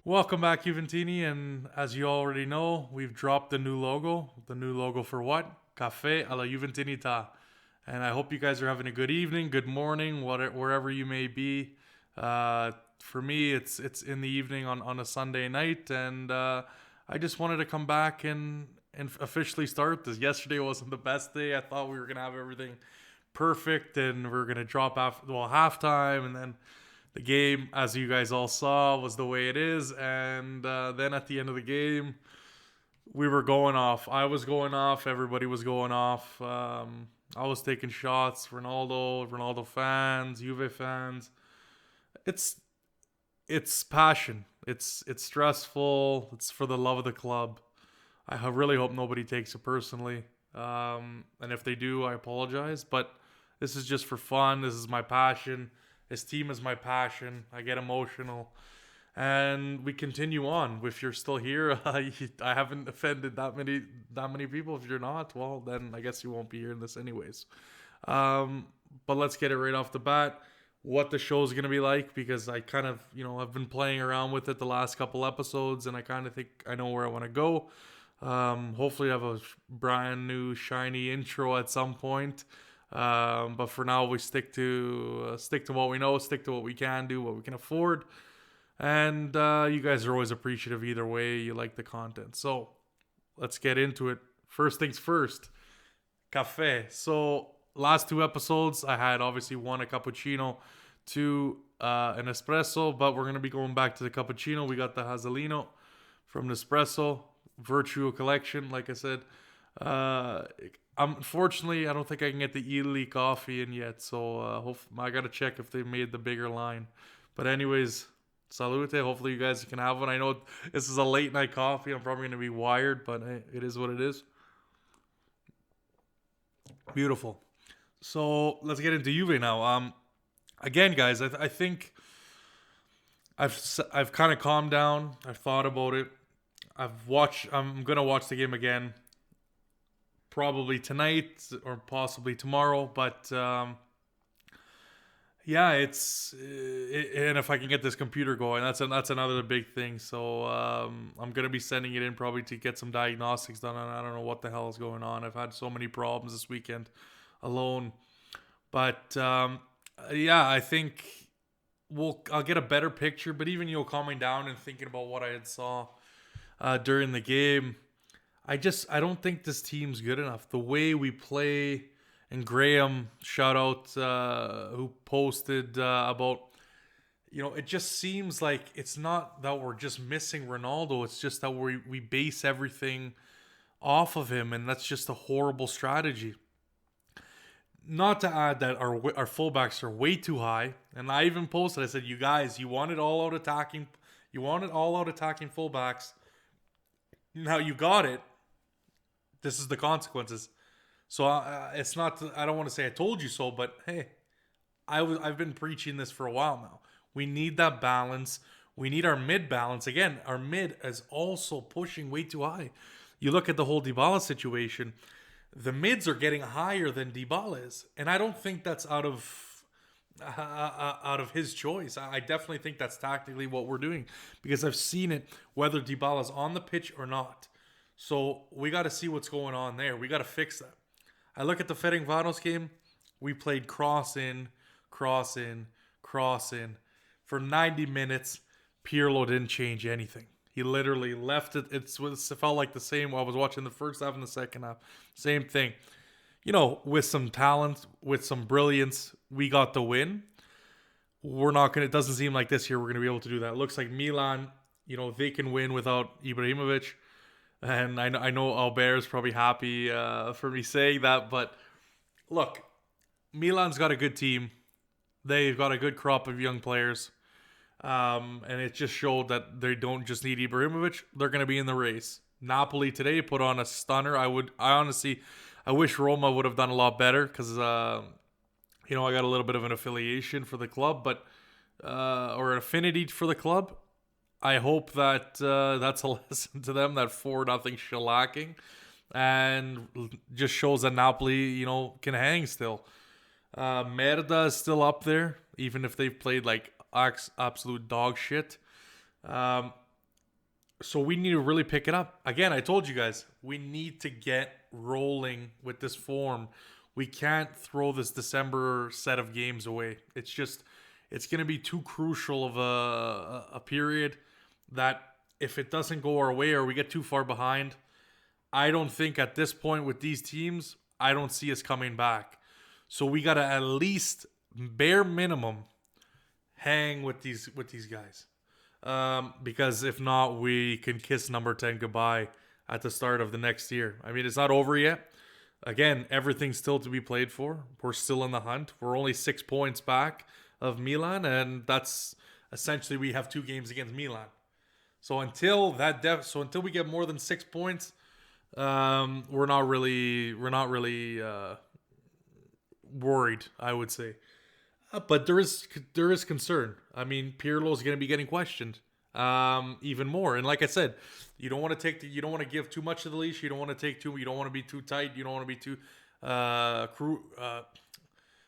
Welcome back, Juventini, and as you already know, we've dropped the new logo. The new logo for what? Caffè alla Juventinità. And I hope you guys are having a good evening, good morning, wherever you may be. For me, it's in the evening on a Sunday night, and I just wanted to come back and officially start this. Yesterday wasn't the best day. I thought we were gonna have everything perfect, and we are gonna drop after halftime, and then the game, as you guys all saw, was the way it is. And then at the end of the game, we were going off. I was going off. Everybody was going off. I was taking shots. Ronaldo fans, Juve fans. It's it's passion. It's stressful. It's for the love of the club. Really hope nobody takes it personally. And if they do, I apologize. But this is just for fun. This is my passion. This team is my passion. I get emotional. And we continue on. If you're still here, I haven't offended that many people. If you're not, well, then I guess you won't be hearing this anyways. But let's get it right off the bat. What the show is going to be like, because I kind of, I've been playing around with it the last couple episodes, and I kind of think I know where I want to go. Hopefully I have a brand new shiny intro at some point. But for now, we stick to what we know, stick to what we can do, what we can afford. And you guys are always appreciative either way. You like the content. So let's get into it. First things first, cafe. So last two episodes, I had obviously one a cappuccino, two an espresso, but we're going to be going back to the cappuccino. We got the Hazelino from Nespresso, Virtual Collection, like I said. Unfortunately, I don't think I can get the Italy coffee in yet, so I got to check if they made the bigger line. But anyways, salute. Hopefully you guys can have one. I know this is a late night coffee. I'm probably going to be wired, but hey, it is what it is. Beautiful. So let's get into Juve now. Again, guys, I think I've kind of calmed down. I've thought about it. I'm gonna watch the game again, probably tonight or possibly tomorrow. But yeah, and if I can get this computer going, that's another big thing. So I'm gonna be sending it in probably to get some diagnostics done. And I don't know what the hell is going on. I've had so many problems this weekend alone. But yeah, I think I'll get a better picture. But even calming down and thinking about what I had saw during the game, I don't think this team's good enough. The way we play, and Graham, shout out, who posted about, it just seems like it's not that we're just missing Ronaldo. It's just that we base everything off of him, and that's just a horrible strategy. Not to add that our fullbacks are way too high, and I even posted. I said, "You guys, you wanted all out attacking fullbacks. Now you got it. This is the consequences." So it's not. I don't want to say I told you so, but hey, I've been preaching this for a while now. We need that balance. We need our mid balance again. Our mid is also pushing way too high. You look at the whole Dybala situation. The mids are getting higher than Dybala is, and I don't think that's out of his choice. I definitely think that's tactically what we're doing, because I've seen it whether Dybala's on the pitch or not. So we got to see what's going on there. We got to fix that. I look at the Ferencváros game. We played cross in for 90 minutes. Pirlo didn't change anything. He literally left it. It felt like the same. I was watching the first half and the second half. Same thing. With some talent, with some brilliance, we got the win. It doesn't seem like this year we're going to be able to do that. It looks like Milan, they can win without Ibrahimovic. And I know Albert's probably happy for me saying that. But look, Milan's got a good team. They've got a good crop of young players. And it just showed that they don't just need Ibrahimovic. They're going to be in the race. Napoli today put on a stunner. I wish Roma would have done a lot better, because, I got a little bit of an affiliation for the club, but or an affinity for the club. I hope that that's a lesson to them, that 4-0 shellacking, and just shows that Napoli, can hang still. Merda is still up there, even if they've played like absolute dog shit. So we need to really pick it up. Again, I told you guys, we need to get rolling with this form. We can't throw this December set of games away. It's going to be too crucial of a period that if it doesn't go our way or we get too far behind, I don't think at this point with these teams, I don't see us coming back. So we got to at least bare minimum hang with these guys. Because if not, we can kiss number 10 goodbye at the start of the next year. I mean, it's not over yet. Again, everything's still to be played for. We're still in the hunt. We're only 6 points back of Milan, and that's essentially we have 2 games against Milan. So until we get more than 6 points, we're not really worried, I would say. But there is concern. I mean, Pirlo's going to be getting questioned even more. And like I said, you don't want to give too much of the leash. You don't want to be too tight. You don't want to be too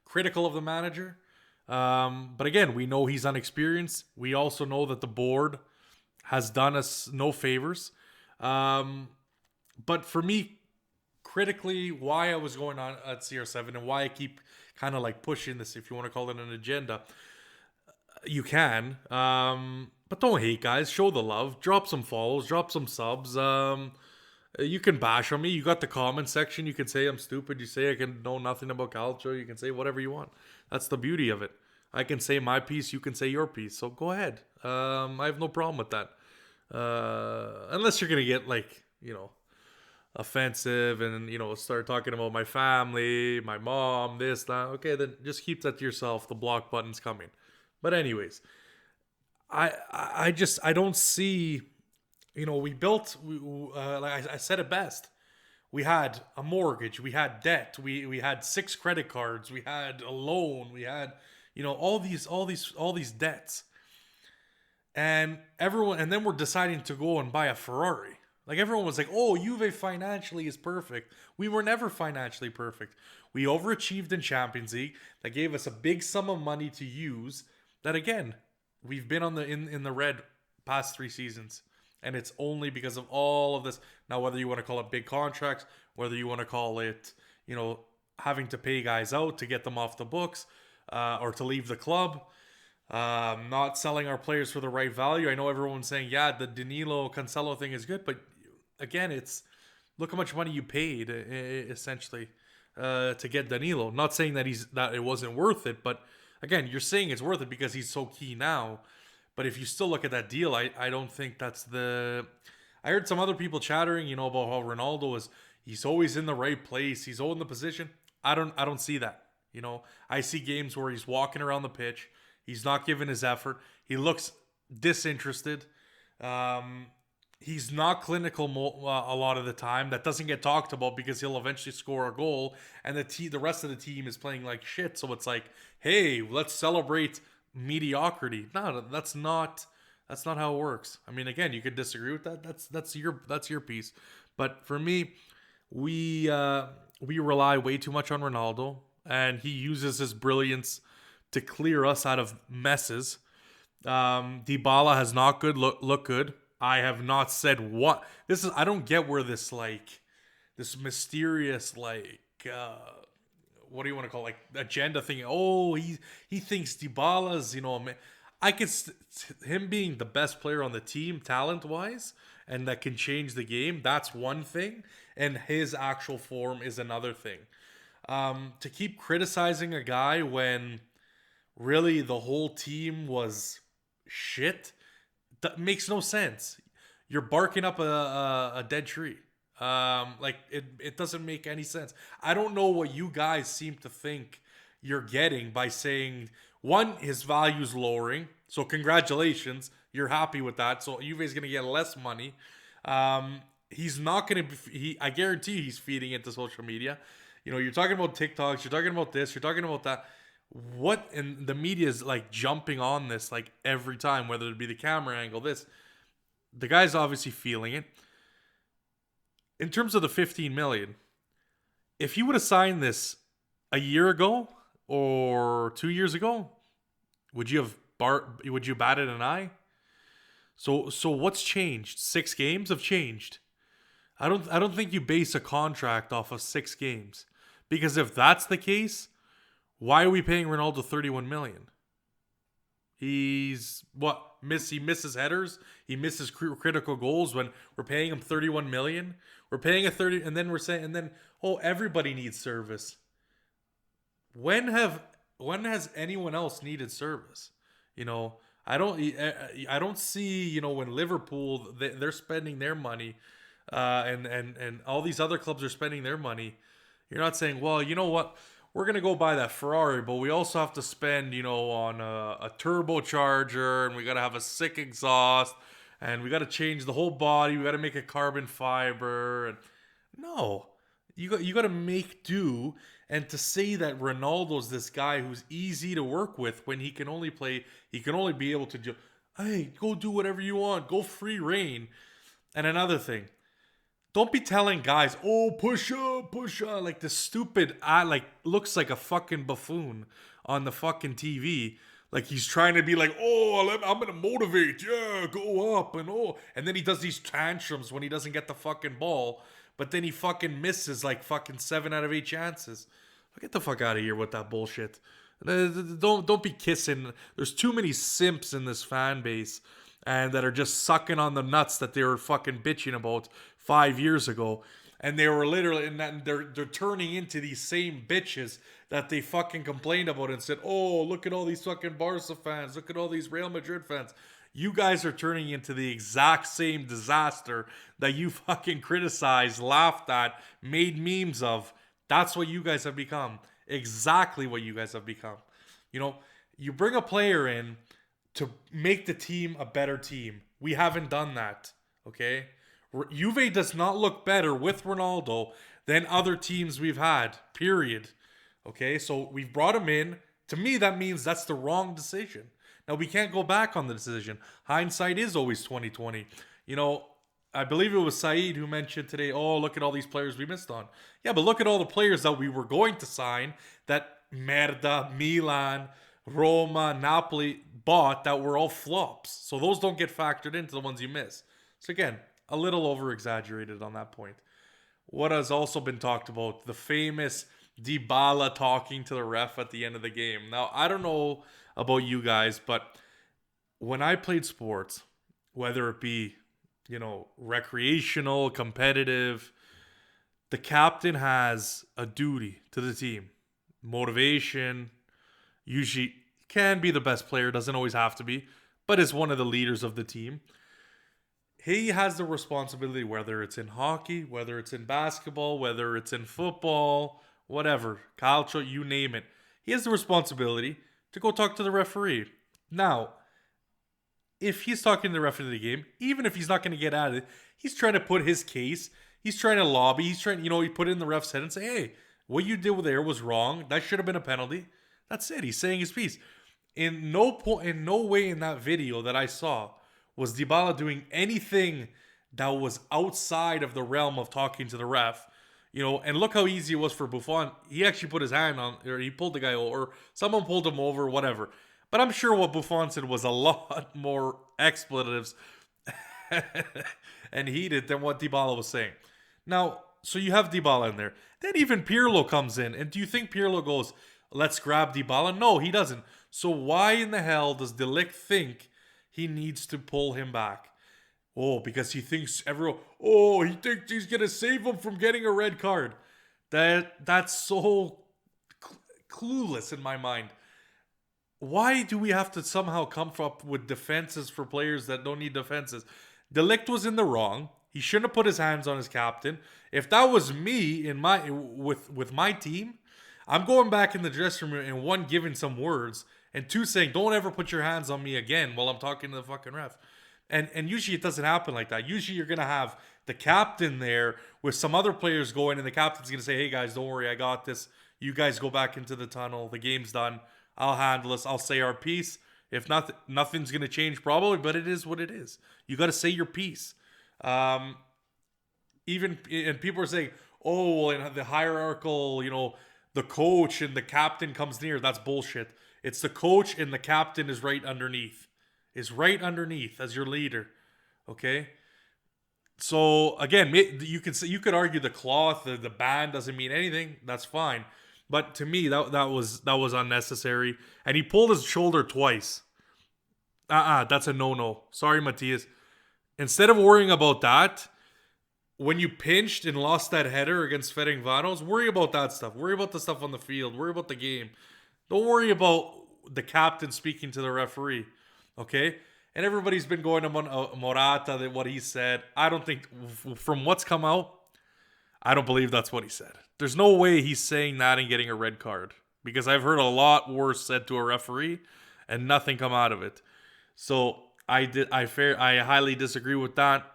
critical of the manager. But again, we know he's unexperienced. We also know that the board has done us no favors. But for me, critically, why I was going on at CR7 and why I keep kind of like pushing this, if you want to call it an agenda, you can. But don't hate, guys. Show the love. Drop some follows. Drop some subs. You can bash on me. You got the comment section. You can say I'm stupid. You say I can know nothing about calcio. You can say whatever you want. That's the beauty of it. I can say my piece. You can say your piece. So go ahead. I have no problem with that. Unless you're going to get offensive and start talking about my family, my mom, this, that. Okay, then just keep that to yourself. The block button's coming. But anyways, I don't see. Like I said it best. We had a mortgage, we had debt, we had 6 credit cards, we had a loan, we had all these debts, and then we're deciding to go and buy a Ferrari. Like everyone was like, "Oh, Juve financially is perfect." We were never financially perfect. We overachieved in Champions League. That gave us a big sum of money to use. That again, we've been in the red past 3 seasons. And it's only because of all of this. Now, whether you want to call it big contracts, whether you want to call it, having to pay guys out to get them off the books, or to leave the club, not selling our players for the right value. I know everyone's saying, yeah, the Danilo Cancelo thing is good, but again, it's look how much money you paid essentially to get Danilo. Not saying that it wasn't worth it, but again, you're saying it's worth it because he's so key now. But if you still look at that deal, I don't think that's the. I heard some other people chattering, about how Ronaldo he's always in the right place, he's always in the position. I don't see that. I see games where he's walking around the pitch, he's not giving his effort, he looks disinterested. He's not clinical a lot of the time. That doesn't get talked about because he'll eventually score a goal, and the rest of the team is playing like shit. So it's like, hey, let's celebrate mediocrity. No, that's not how it works. I mean, again, you could disagree with that. That's your piece. But for me, we rely way too much on Ronaldo, and he uses his brilliance to clear us out of messes. Dybala has not look good. I have not said what this is. I don't get where this mysterious what do you want to call it? Agenda thing? Oh, he thinks Dybala's I could him being the best player on the team talent wise and that can change the game. That's one thing, and his actual form is another thing. To keep criticizing a guy when really the whole team was shit, that makes no sense. You're barking up a dead tree. It doesn't make any sense. I don't know what you guys seem to think you're getting by saying, one, his value's lowering. So congratulations, you're happy with that. So Juve's going to get less money. He's not going to I guarantee he's feeding into social media. You're talking about TikToks, you're talking about this, you're talking about that. What, and the media is like jumping on this like every time, whether it be the camera angle, this. The guy's obviously feeling it. In terms of the 15 million, if he would have signed this a year ago or 2 years ago, would you batted an eye? So what's changed? 6 games have changed. I don't think you base a contract off of 6 games. Because if that's the case, why are we paying Ronaldo 31 million? He's he misses headers, he misses critical goals when we're paying him 31 million. We're paying a 30 and then we're saying and then everybody needs service. When has anyone else needed service? You know, I don't see, when Liverpool they're spending their money and all these other clubs are spending their money. You're not saying, well, you know what? We're going to go buy that Ferrari, but we also have to spend, on a turbocharger, and we got to have a sick exhaust, and we got to change the whole body. We got to make it carbon fiber. And no, you got to make do. And to say that Ronaldo's this guy who's easy to work with when he can only be able to do, hey, go do whatever you want, go free reign. And another thing, don't be telling guys, oh, push up, like the stupid, looks like a fucking buffoon on the fucking TV. Like he's trying to be like, oh, I'm going to motivate, yeah, go up, and then he does these tantrums when he doesn't get the fucking ball, but then he fucking misses like fucking 7 out of 8 chances. Get the fuck out of here with that bullshit. Don't be kissing. There's too many simps in this fan base and that are just sucking on the nuts that they were fucking bitching about 5 years ago. And they were literally, and they're turning into these same bitches that they fucking complained about and said, oh, look at all these fucking Barca fans. Look at all these Real Madrid fans. You guys are turning into the exact same disaster that you fucking criticized, laughed at, made memes of. That's what you guys have become. Exactly what you guys have become. You bring a player in to make the team a better team. We haven't done that, okay? Juve does not look better with Ronaldo than other teams we've had, period. Okay, so we've brought him in. To me, that means that's the wrong decision. Now, we can't go back on the decision. Hindsight is always 2020. I believe it was Saeed who mentioned today, oh, look at all these players we missed on. Yeah, but look at all the players that we were going to sign that Merda, Milan, Roma, Napoli bought that were all flops. So those don't get factored into the ones you miss. So again, a little over-exaggerated on that point. What has also been talked about, the famous Dybala talking to the ref at the end of the game. Now, I don't know about you guys, but when I played sports, whether it be recreational, competitive, the captain has a duty to the team. Motivation, usually can be the best player, doesn't always have to be, but is one of the leaders of the team. He has the responsibility, whether it's in hockey, whether it's in basketball, whether it's in football, whatever, calcio, you name it. He has the responsibility to go talk to the referee. Now, if he's talking to the referee of the game, even if he's not going to get out of it, he's trying to put his case. He's trying to lobby. He's trying, he put it in the ref's head and say, hey, what you did there was wrong. That should have been a penalty. That's it. He's saying his piece. In no way in that video that I saw was Dybala doing anything that was outside of the realm of talking to the ref. And look how easy it was for Buffon. He actually put his hand on, or he pulled the guy over, or someone pulled him over, whatever. But I'm sure what Buffon said was a lot more expletives and heated than what Dybala was saying. Now, so you have Dybala in there. Then even Pirlo comes in. And do you think Pirlo goes, let's grab Dybala? No, he doesn't. So why in the hell does De Ligt think he needs to pull him back? Oh, because he thinks he thinks he's going to save him from getting a red card. That's so clueless in my mind. Why do we have to somehow come up with defenses for players that don't need defenses? De Ligt was in the wrong. He shouldn't have put his hands on his captain. If that was me with my team, I'm going back in the dressing room and one, giving some words, and two, saying, don't ever put your hands on me again while I'm talking to the fucking ref. And usually it doesn't happen like that. Usually you're going to have the captain there with some other players going, and the captain's going to say, hey guys, don't worry, I got this. You guys go back into the tunnel. The game's done. I'll handle this. I'll say our piece. If not, nothing's going to change probably, but it is what it is. You got to say your piece. And people are saying, oh, and the hierarchical, the coach and the captain comes near. That's bullshit. It's the coach and the captain is right underneath. is right underneath as your leader. Okay. So again, you could argue the cloth, the band doesn't mean anything. That's fine, but to me that was unnecessary. And he pulled his shoulder twice. That's a no. Sorry, Matthias. Instead of worrying about that, when you pinched and lost that header against Ferencváros, worry about that stuff. Worry about the stuff on the field. Worry about the game. Don't worry about the captain speaking to the referee. Okay? And everybody's been going on Morata, what he said. I don't think, from what's come out, I don't believe that's what he said. There's no way he's saying that and getting a red card. Because I've heard a lot worse said to a referee and nothing come out of it. So I highly disagree with that.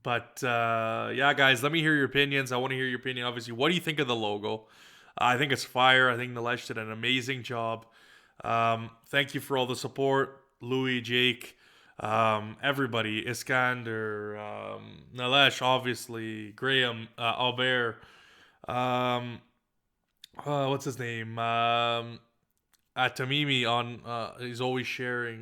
But yeah, guys, let me hear your opinions. I want to hear your opinion, obviously. What do you think of the logo? I think it's fire. I think Nilesh did an amazing job. Thank you for all the support. Louis, Jake, everybody. Iskander, Nilesh, obviously. Graham, Albert. What's his name? At Tamimi on, he's always sharing,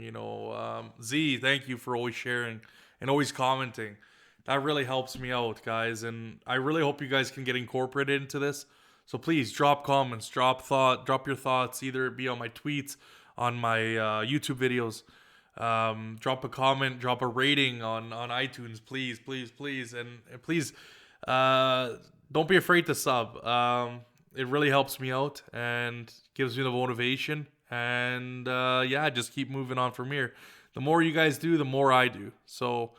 Z, thank you for always sharing and always commenting. That really helps me out, guys, and I really hope you guys can get incorporated into this. So please drop comments, drop your thoughts, either it be on my tweets, on my YouTube videos. Drop a comment, drop a rating on iTunes, please, and please don't be afraid to sub. It really helps me out and gives me the motivation, and yeah, just keep moving on from here. The more you guys do, the more I do. So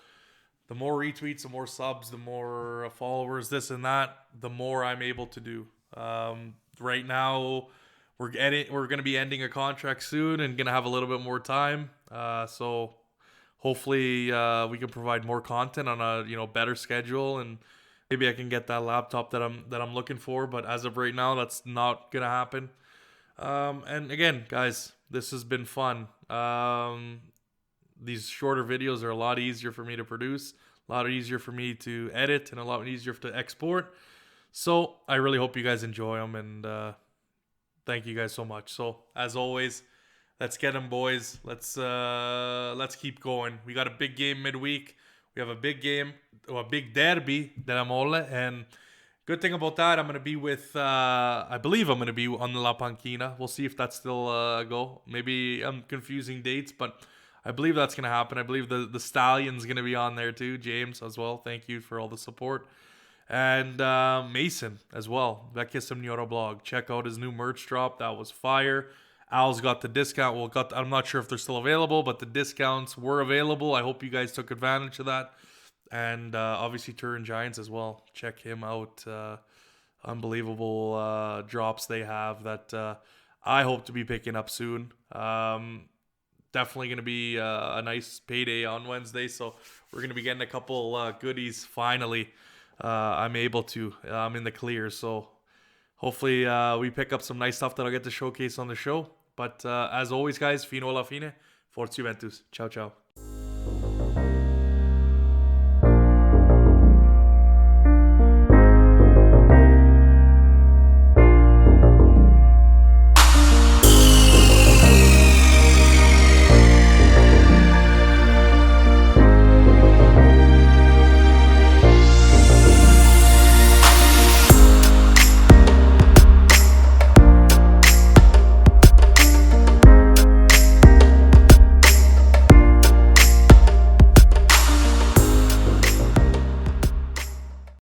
the more retweets, the more subs, the more followers, this and that, the more I'm able to do. Right now, we're going to be ending a contract soon and going to have a little bit more time. So hopefully we can provide more content on a better schedule, and maybe I can get that laptop that I'm looking for. But as of right now, that's not going to happen. And again, guys, this has been fun. These shorter videos are a lot easier for me to produce, a lot easier for me to edit, and a lot easier to export. So I really hope you guys enjoy them, and thank you guys so much. So as always, let's get them, boys. Let's keep going. We got a big game midweek. We have a big game, or a big derby della Mole, and good thing about that, I'm going to be with, I believe I'm going to be on the La Panchina. We'll see if that's still a go. Maybe I'm confusing dates, but I believe that's going to happen. I believe the Stallion's going to be on there too. James as well. Thank you for all the support. And Mason as well. Vecchia Signora blog. Check out his new merch drop. That was fire. Al's got the discount. I'm not sure if they're still available, but the discounts were available. I hope you guys took advantage of that. And obviously Turin Giants as well. Check him out. Unbelievable drops they have that I hope to be picking up soon. Definitely going to be a nice payday on Wednesday. So we're going to be getting a couple goodies finally. I'm able to. I'm in the clear. So hopefully we pick up some nice stuff that I'll get to showcase on the show. But as always, guys, fino alla fine. Forza Juventus. Ciao, ciao.